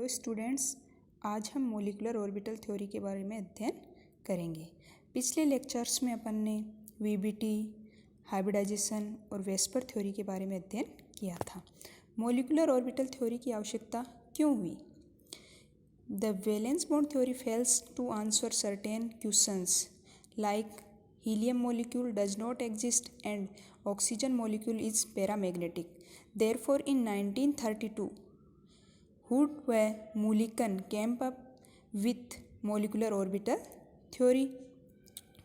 Hello students, आज हम molecular orbital theory के बारे में अध्ययन करेंगे। पिछले लेक्चर्स में अपन ने वीबीटी, हाइब्रिडाइजेशन और वेस्पर थ्योरी के बारे में अध्ययन किया था। मोलिकुलर ऑर्बिटल थ्योरी की आवश्यकता क्यों हुई? The valence bond theory fails to answer certain questions like helium molecule does not exist and oxygen molecule is paramagnetic. Therefore, in 1932, Hood व Mulliken came up with molecular orbital theory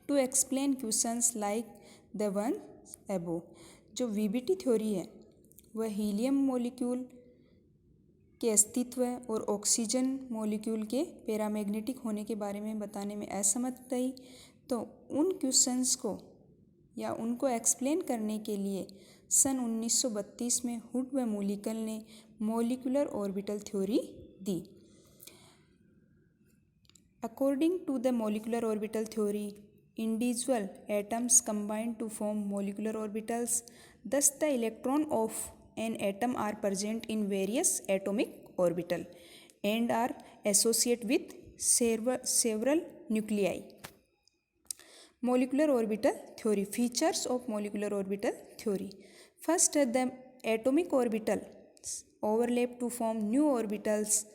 to explain questions like the one above. जो VBT theory है वह helium molecule के अस्तित्व और oxygen molecule के paramagnetic होने के बारे में बताने में असमर्थ रही, तो उन क्वेश्चंस को या उनको एक्सप्लेन करने के लिए सन 1932 में हुड व मुलिकन ने मोलिकुलर ऑर्बिटल थ्योरी दी। According to the molecular orbital theory, individual atoms combine to form molecular orbitals, thus the electron of an atom are present in various atomic orbital and are associated with several nuclei. Molecular orbital theory. Features of molecular orbital theory. First, the atomic orbitals overlap to form new orbitals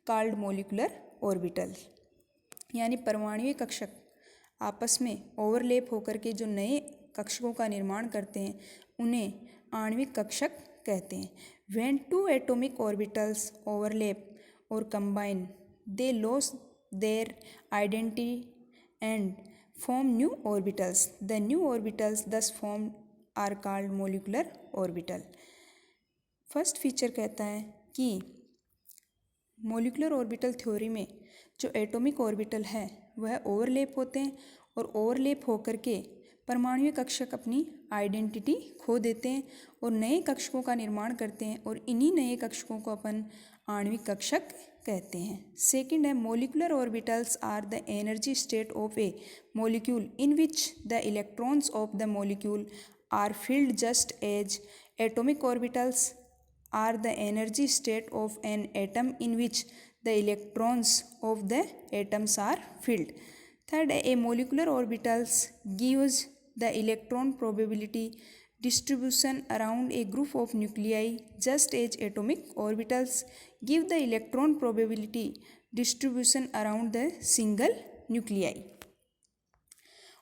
called molecular orbital. यानी परमाणुीय कक्षक आपस में overlap होकर के जो नए कक्षकों का निर्माण करते हैं उन्हें आणविक कक्षक कहते हैं। When two atomic orbitals overlap or combine, they lose their identity and form new orbitals. The new orbitals thus formed are called molecular orbital. First feature कहता है कि मोलिकुलर ऑर्बिटल थ्योरी में जो एटॉमिक ऑर्बिटल है वह overlap होते हैं और ओवरलैप होकर के परमाणुीय कक्षक अपनी आइडेंटिटी खो देते हैं और नए कक्षकों का निर्माण करते हैं और इन्हीं नए कक्षकों को अपन आणविक कक्षक कहते हैं। सेकंड है molecular orbitals are the energy state of a molecule in which the electrons of the molecule are filled just as atomic orbitals are the energy state of an atom in which the electrons of the atoms are filled. Third, a molecular orbitals gives the electron probability distribution around a group of nuclei just as atomic orbitals give the electron probability distribution around the single nuclei.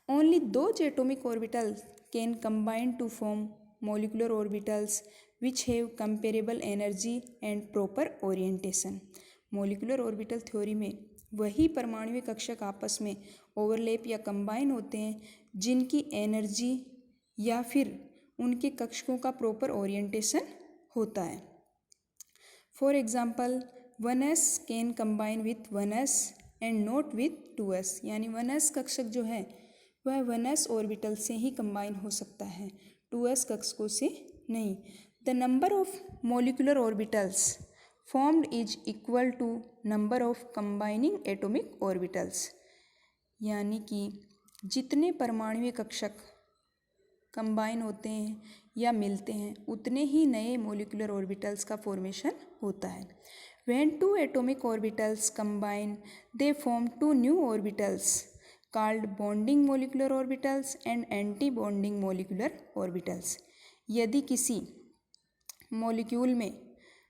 Only those atomic orbitals can combine to form molecular orbitals which have comparable energy and proper orientation. Molecular orbital theory में वही परमाणुीय कक्षक आपस में overlap या combine होते हैं जिनकी energy या फिर उनके कक्षकों का प्रॉपर ओरिएंटेशन होता है। For example, 1s can combine with 1s and not with 2s, यानी 1s कक्षक जो है वह 1s ऑर्बिटल से ही कंबाइन हो सकता है, 2s कक्षकों से नहीं। The number of molecular orbitals formed is equal to number of combining atomic orbitals, यानी कि जितने परमाणुीय कक्षक कंबाइन होते हैं या मिलते हैं उतने ही नए मोलिकुलर ऑर्बिटल्स का फॉर्मेशन होता है। When two atomic orbitals combine, they form two new orbitals called bonding molecular orbitals and anti-bonding molecular orbitals. यदि किसी मॉलिक्यूल में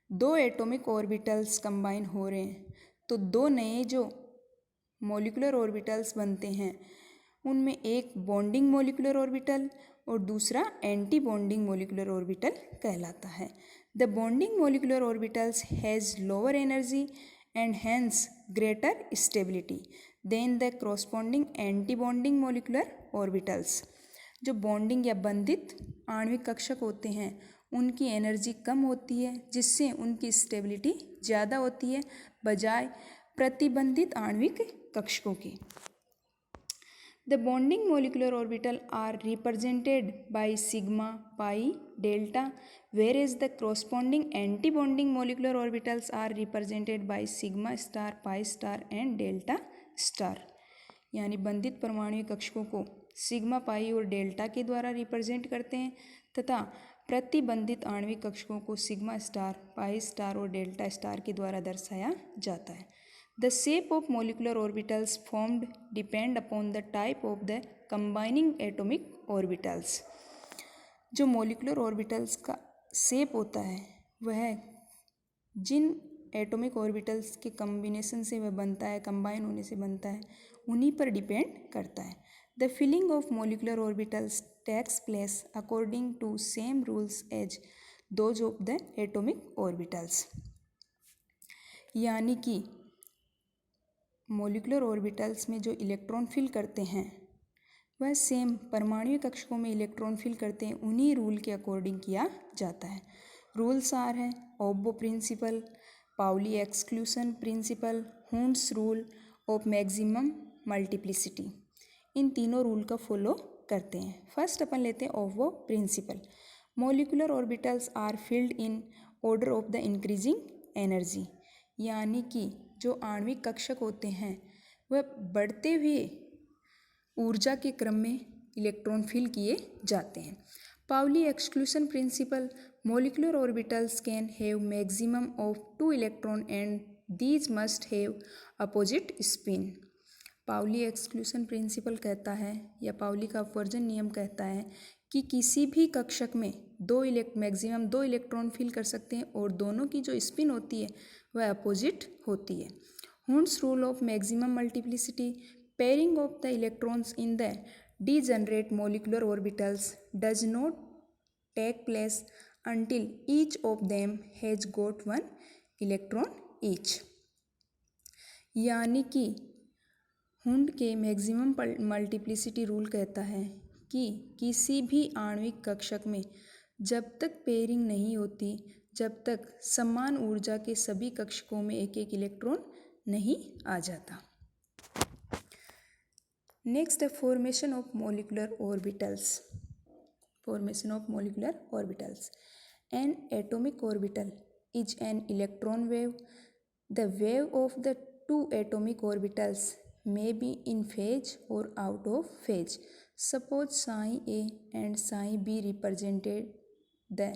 दो एटॉमिक ऑर्बिटल्स कंबाइन हो रहे हैं तो दो नए जो मोलिकुलर ऑर्बिटल्स बनते हैं उनमें एक बॉन्डिंग मोलिकुलर ऑर्बिटल और दूसरा एंटी बॉन्डिंग मोलिकुलर ऑर्बिटल कहलाता है। The bonding molecular orbitals has lower energy and hence greater stability than the corresponding anti bonding molecular orbitals. जो बॉन्डिंग या बंधित आणविक कक्षक होते हैं उनकी एनर्जी कम होती है जिससे उनकी स्टेबिलिटी ज़्यादा होती है बजाय प्रतिबंधित आणविक कक्षकों के। The bonding molecular orbital are represented by sigma pi delta, whereas the corresponding anti bonding molecular orbitals are represented by sigma star, pi star and delta star. यानी बंधित परमाणुीय कक्षकों को सिग्मा पाई और डेल्टा के द्वारा represent करते हैं तथा प्रतिबंधित आणविक कक्षकों को सिग्मा स्टार, पाई स्टार और डेल्टा स्टार के द्वारा दर्शाया जाता है। The shape of molecular orbitals formed depend upon the type of the combining atomic orbitals. जो मोलिकुलर ऑर्बिटल्स का शेप होता है वह जिन एटॉमिक ऑर्बिटल्स के कम्बिनेशन से वह बनता है, कंबाइन होने से बनता है, उन्हीं पर डिपेंड करता है। The filling of molecular orbitals takes place according to same rules as those of the atomic orbitals. यानी कि मोलिकुलर ऑर्बिटल्स में जो इलेक्ट्रॉन फिल करते हैं वह सेम परमाणु कक्षकों में इलेक्ट्रॉन फिल करते हैं, उन्हीं रूल के अकॉर्डिंग किया जाता है। रूल्स आर हैं Aufbau principle, Pauli exclusion principle, Hund's rule of maximum multiplicity. इन तीनों रूल का फॉलो करते हैं। फर्स्ट अपन लेते हैं Aufbau principle. Molecular orbitals are filled in order of the increasing energy. यानी कि जो आणविक कक्षक होते हैं वह बढ़ते हुए ऊर्जा के क्रम में इलेक्ट्रॉन फिल किए जाते हैं। Pauli exclusion principle, molecular orbitals can have maximum of 2 electron and these must have opposite spin. Pauli exclusion principle कहता है या पाउली का अपवर्जन नियम कहता है कि किसी भी कक्षक में मैक्सिमम 2 इलेक्ट्रॉन फिल कर सकते हैं और दोनों की जो स्पिन होती है वह अपोजिट होती है। Hund's rule of maximum multiplicity, pairing of the electrons in the degenerate molecular orbitals does not take place until each of them has got 1 electron each। यानी कि हुंड के मैक्सिमम मल्टीप्लिसिटी रूल कहता है कि किसी भी आणविक कक्षक में जब तक पेयरिंग नहीं होती, जब तक समान ऊर्जा के सभी कक्षकों में एक एक इलेक्ट्रॉन नहीं आ जाता। Next, the formation of molecular orbitals. Formation of molecular orbitals. An atomic orbital is an electron wave. The wave of the two atomic orbitals may be in phase or out of phase. Suppose psi A and psi B represented the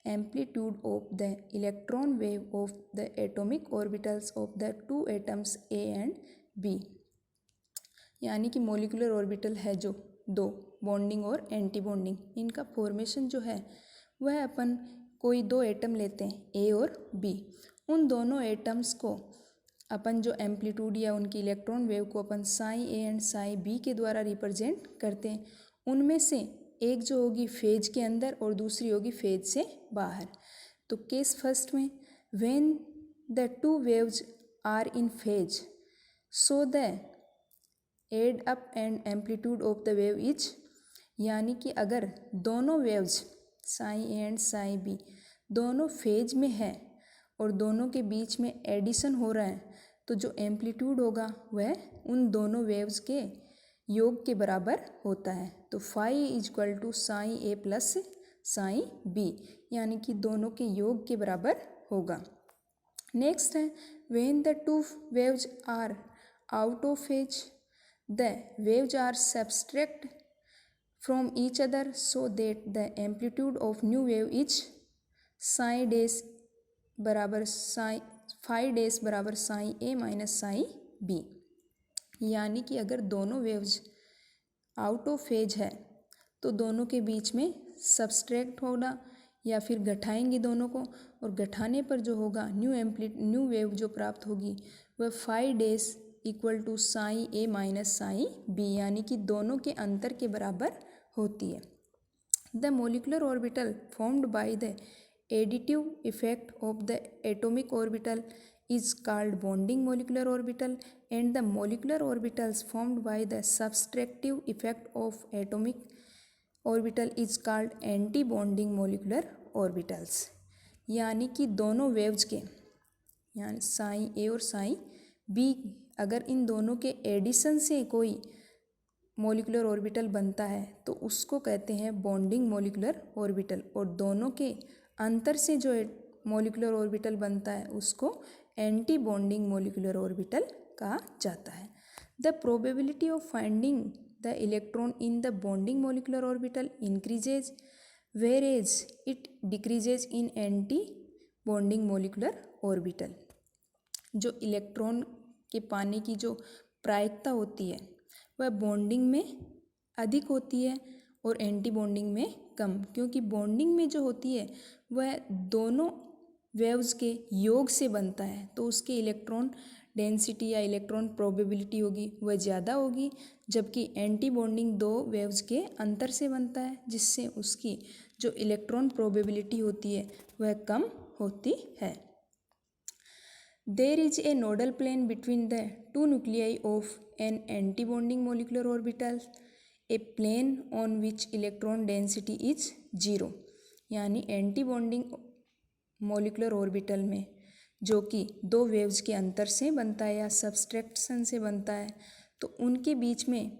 amplitude of the electron wave of the atomic orbitals of the two atoms A and B। यानी कि molecular orbital है जो दो, bonding और anti bonding, इनका formation जो है वह अपन कोई दो एटम लेते हैं ए और बी। उन दोनों एटम्स को अपन जो एम्पलीट्यूड या उनकी इलेक्ट्रॉन वेव को अपन psi A and psi B के द्वारा रिप्रेजेंट करते हैं। उनमें से एक जो होगी फेज के अंदर और दूसरी होगी फेज से बाहर। तो केस फर्स्ट में when the two waves are in phase so the add up and amplitude of the wave is. यानी कि अगर दोनों waves psi A and psi B दोनों फेज में है और दोनों के बीच में एडिशन हो रहा है तो जो एम्पलीट्यूड होगा वह उन दोनों वेव्स के योग के बराबर होता है। तो phi is equal to psi A plus psi B, यानी कि दोनों के योग के बराबर होगा। नेक्स्ट है when the two waves are out of phase the waves are subtract from each other so that the amplitude of new wave is psi dash बराबर psi phi dash बराबर psi a minus psi b। यानी कि अगर दोनों waves out of phase है तो दोनों के बीच में सबस्ट्रैक्ट होगा या फिर घटाएंगे दोनों को, और घटाने पर जो होगा न्यू वेव जो प्राप्त होगी वह phi does equal to psi A minus psi B, यानी कि दोनों के अंतर के बराबर होती है। The molecular orbital formed by the additive effect of the atomic orbital is called bonding molecular orbital and the molecular orbitals formed by the subtractive effect of atomic orbital is called anti-bonding molecular orbitals। यानी कि दोनों waves के यानी साई ए और Sai B अगर इन दोनों के addition से कोई मोलिकुलर ऑर्बिटल बनता है तो उसको कहते हैं बॉन्डिंग मोलिकुलर ऑर्बिटल, और दोनों के अंतर से जो मोलिकुलर ऑर्बिटल बनता है उसको एंटी बॉन्डिंग मोलिकुलर ऑर्बिटल कहा जाता है। The probability of finding the electron in the bonding molecular orbital increases whereas it decreases in anti bonding molecular orbital। जो इलेक्ट्रॉन के पाने की जो प्रायिकता होती है वह बॉन्डिंग में अधिक होती है और एंटी बॉन्डिंग में कम, क्योंकि बॉन्डिंग में जो होती है वह दोनों वेव्स के योग से बनता है, तो उसके इलेक्ट्रॉन डेंसिटी या इलेक्ट्रॉन प्रोबेबिलिटी होगी वह ज़्यादा होगी, जबकि एंटी बॉन्डिंग दो वेव्स के अंतर से बनता है, जिससे उसकी जो इलेक्ट्रॉन प्रोबेबिलिटी होती है वह कम होती है। There is a nodal plane between the two nuclei of an antibonding molecular orbital, a plane on which electron density is 0। यानी एंटी बॉन्डिंग मोलिकुलर ऑर्बिटल में जो कि दो वेव्स के अंतर से बनता है या सब्सट्रैक्शन से बनता है, तो उनके बीच में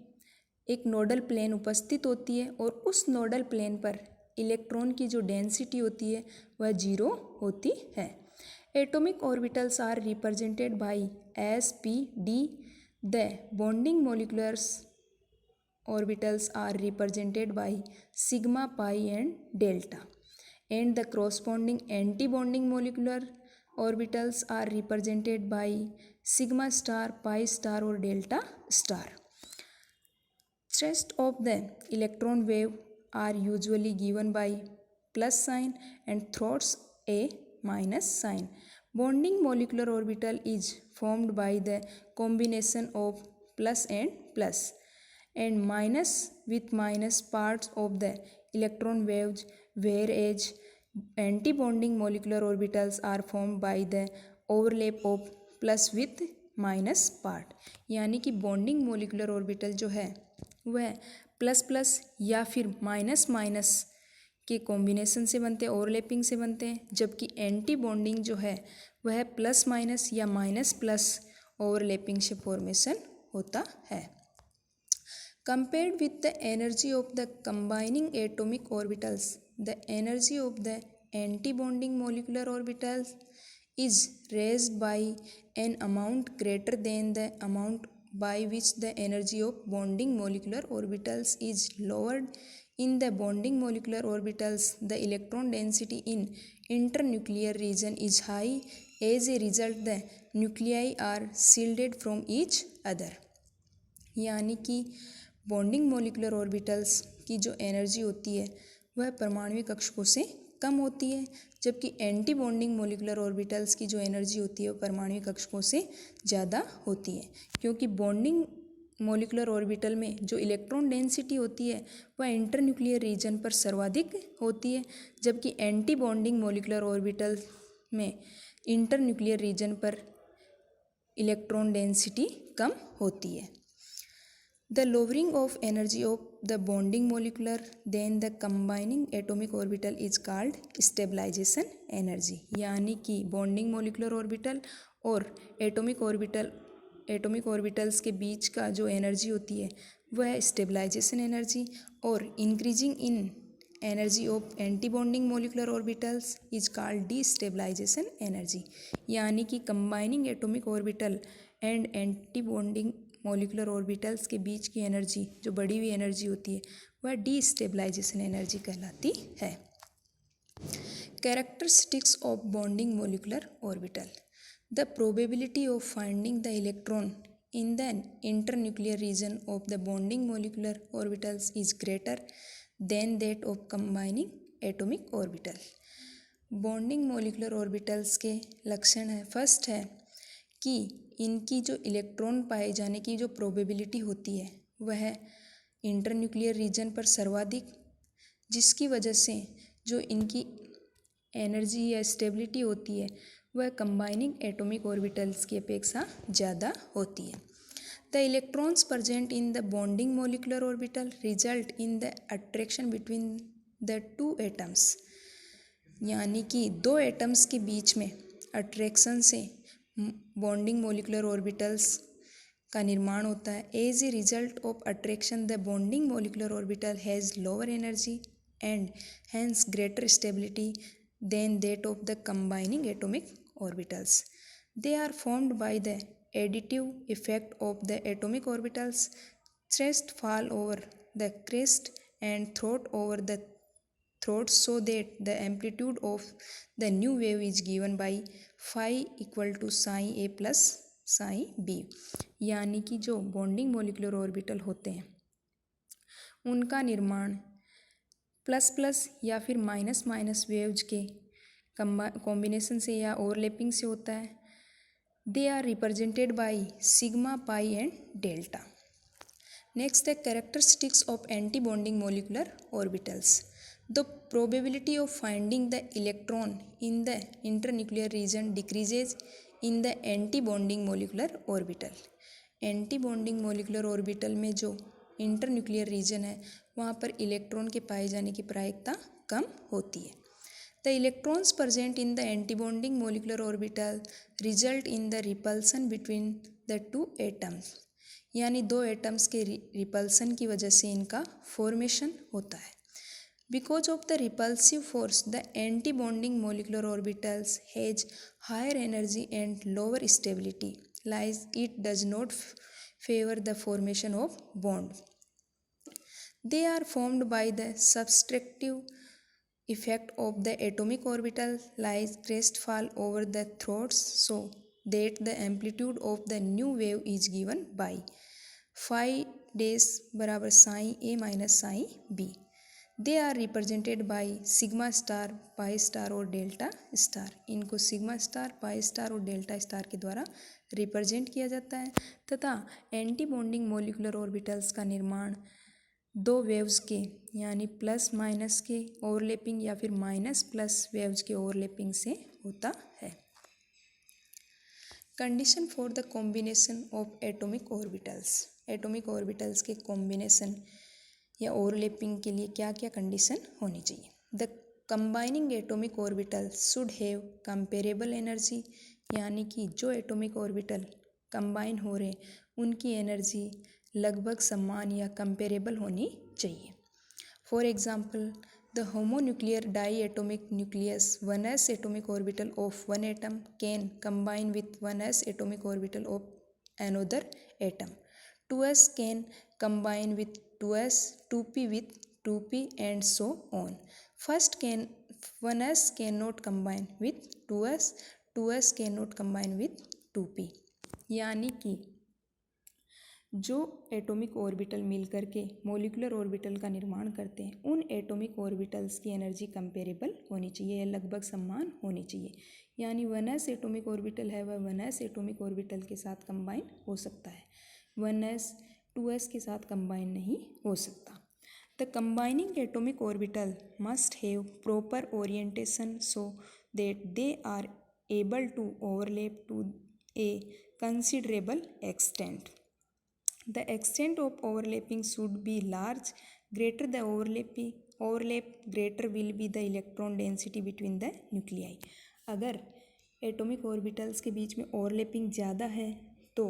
एक नोडल प्लेन उपस्थित होती है और उस नोडल प्लेन पर इलेक्ट्रॉन की जो डेंसिटी होती है वह 0 होती है। Atomic orbitals are represented by S, P, D. The bonding molecular orbitals are represented by sigma, pi and delta. And the corresponding anti-bonding molecular orbitals are represented by sigma star, pi star or delta star. Rest of the electron wave are usually given by plus sign and throws a minus sign. Bonding molecular orbital is formed by the combination of plus and plus and minus with minus parts of the electron waves, whereas anti-bonding molecular orbitals are formed by the overlap of plus with minus part. यानी कि bonding molecular orbital जो है वह plus plus या फिर minus minus के combination से बनते हैं, ओवरलैपिंग से बनते हैं, जबकि एंटी बॉन्डिंग जो है वह प्लस माइनस या माइनस प्लस ओवरलैपिंग से फॉर्मेशन होता है। Compared with the energy of the combining atomic orbitals, the energy of the anti bonding molecular orbitals is raised by an amount greater than the amount by which the energy of bonding molecular orbitals is lowered. In the bonding molecular orbitals, the electron density in internuclear region is high. As a result, the nuclei are shielded from each other। यानी कि bonding molecular orbitals की जो energy होती है वह परमाणुविक कक्षकों से कम होती है, जबकि एंटी बॉन्डिंग मोलिकुलर ऑर्बिटल्स की जो एनर्जी होती है वो परमाणुविक कक्षकों से ज़्यादा होती है, क्योंकि बॉन्डिंग मोलिकुलर ऑर्बिटल में जो इलेक्ट्रॉन डेंसिटी होती है वह इंटरन्यूक्लियर रीजन पर सर्वाधिक होती है, जबकि एंटी बॉन्डिंग मोलिकुलर ऑर्बिटल में इंटरन्यूक्लियर रीजन पर इलेक्ट्रॉन डेंसिटी कम होती है। The lowering of energy of the bonding molecular then the combining atomic orbital is called stabilization energy। यानी कि बॉन्डिंग मोलिकुलर ऑर्बिटल और एटॉमिक ऑर्बिटल्स के बीच का जो एनर्जी होती है वह स्टेबलाइजेशन एनर्जी, और increasing in energy of anti bonding molecular orbitals is called destabilisation energy. यानी कि combining atomic orbital and anti bonding molecular orbitals के बीच की एनर्जी जो बढ़ी हुई एनर्जी होती है वह डिस्टेबलाइजेशन एनर्जी कहलाती है। Characteristics of bonding molecular orbital, the probability of finding the electron in the internuclear region of the bonding molecular orbitals is greater than that of combining atomic orbital. Bonding molecular orbitals के लक्षण है, first है कि इनकी जो electron पाए जाने की जो प्रोबेबिलिटी होती है वह इंटरन्यूक्लियर रीजन पर सर्वाधिक, जिसकी वजह से जो इनकी एनर्जी या स्टेबिलिटी होती है वह कंबाइनिंग एटॉमिक ऑर्बिटल्स की अपेक्षा ज़्यादा होती है। The electrons present in the bonding molecular orbital result in the attraction between the two atoms. यानी कि दो एटम्स के बीच में अट्रैक्शन से बॉन्डिंग मोलिकुलर ऑर्बिटल्स का निर्माण होता है। As a result of attraction the bonding molecular orbital has lower energy and hence greater stability than that of the combining atomic orbitals. They are formed by the additive effect of the atomic orbitals. Thrust fall over the crest and throat over the throats so that the amplitude of the new wave is given by phi equal to psi a plus psi b। यानी कि जो bonding molecular orbital होते हैं उनका निर्माण plus plus या फिर minus minus waves के कॉम्बिनेशन से या ओवरलैपिंग से होता है। They are represented by sigma pi and delta. Next, the characteristics of anti-bonding molecular orbitals. The probability of finding the electron in the internuclear region decreases in the anti-bonding molecular orbital. Anti-bonding molecular orbital में जो internuclear reason है वहाँ पर electron के पाए जाने की प्रायिकता कम होती है। The electrons present in the antibonding molecular orbital result in the repulsion between the two atoms. यानी दो एटम्स के रिपल्सन की वजह से इनका फॉर्मेशन होता है। Because of the repulsive force the anti bonding molecular orbitals has higher energy and lower stability lies it does not favour the formation of bond. They are formed by the subtractive effect of the atomic orbital lies crestfall over the throats so that the amplitude of the new wave is given by phi dash बराबर psi a minus psi b। They are represented by sigma star, pi star और delta star. इनको sigma star, pi star और delta star के द्वारा represent किया जाता है तथा एंटी बॉन्डिंग मोलिकुलर ऑर्बिटल्स का निर्माण दो वेव्स के यानी प्लस माइनस के ओवरलैपिंग या फिर माइनस प्लस वेव्स के ओवरलैपिंग से होता है। Condition for the combination of atomic orbitals. Atomic orbitals के कॉम्बिनेशन या ओवरलैपिंग के लिए क्या क्या कंडीशन होनी चाहिए। The combining atomic orbital should have comparable energy, यानी कि जो एटॉमिक ऑर्बिटल कंबाइन हो रहे उनकी एनर्जी लगभग समान या कंपेरेबल होनी चाहिए। For example the homonuclear diatomic nucleus 1s atomic orbital of one atom can combine with 1s atomic orbital of another atom। 2s can combine with 2s, 2p with 2p and so on। First 1s cannot combine with 2s, 2s cannot combine with 2p। यानी कि जो atomic orbital मिलकर के molecular orbital का निर्माण करते हैं उन एटॉमिक ऑर्बिटल्स की एनर्जी कंपेरेबल होनी चाहिए या लगभग समान होनी चाहिए। यानी 1s एटॉमिक ऑर्बिटल है वह 1s एटॉमिक ऑर्बिटल के साथ कंबाइन हो सकता है, 1s 2s के साथ कंबाइन नहीं हो सकता। The combining atomic orbital must have proper orientation so that they are able to overlap to a considerable extent. The extent of overlapping should be large. Greater the overlap, greater will be the electron density between the nuclei। अगर atomic orbitals के बीच में overlapping ज़्यादा है तो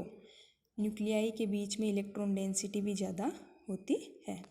nuclei के बीच में electron density भी ज़्यादा होती है।